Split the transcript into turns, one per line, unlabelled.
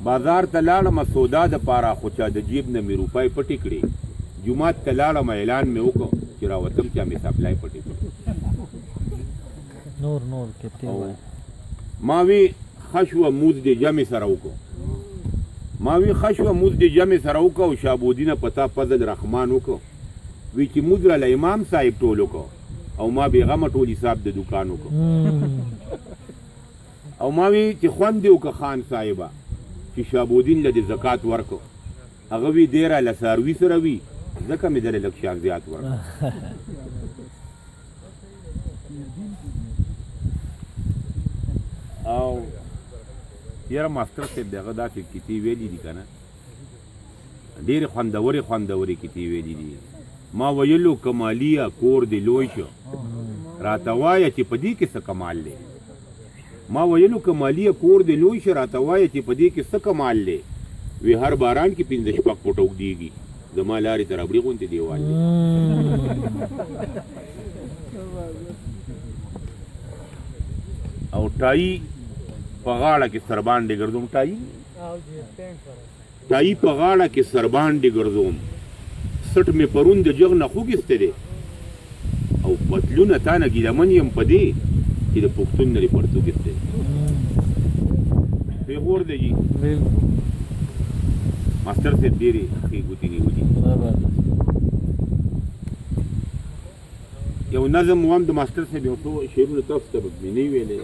بازار ته لاړم سودا د پاره خو چا د جیب نه مې روپۍ پټې کړې جومات ته لاړم اعلان مې وکړ چې راوتم چا مې سپلای پټې کړ ما وی ښه شوه مونځ دې جمع سره وکړو او شابودینه په تا فضل رحمان وکړو وی چې مونځ راله امام صاحب ټول وکړو او ما بېغمه ټول حساب د دوکان وکړو او ما وی چې خوند دې وکړه خان صاحبه چې شابودین له دې زکات ورکړو هغه وی دی راله څاروي سره وي ځکه مې درې لږ شیان زیات ورکړو او یاره ماستر صاحب دغه داسې کیسې ویلي دي که نه ډېرې خوندورې کیسې ویلي دي ما ویلو کماليه کور دې لوی شو راته وایه چې په دې کې څه کمال دی ما ویلو کماليه کور دې لوی شو راته وایه چې په دې کې څه کمال دی وی هر باران کې 5 شپږ فوټه اوږدېږي زما لارې ته ربړي غوندې دیوال دی او ټایي په غاړه کې سرباندې ګرځوم ټایي په غاړه کې سرباندې ګرځوم سټ مې پرون د جغ نه خوږېستی دی او پتلونه تا نه ګیلمن یم په دې چې د پښتون نه دې پرتوګ ایستی دی پیغور دی جي ماسټر صاحب ډېرې ښې ګوتې نیولي یو نظم وم د ماسټر صاحب یو څو شعرونه تاسو ته به مې نه ویلې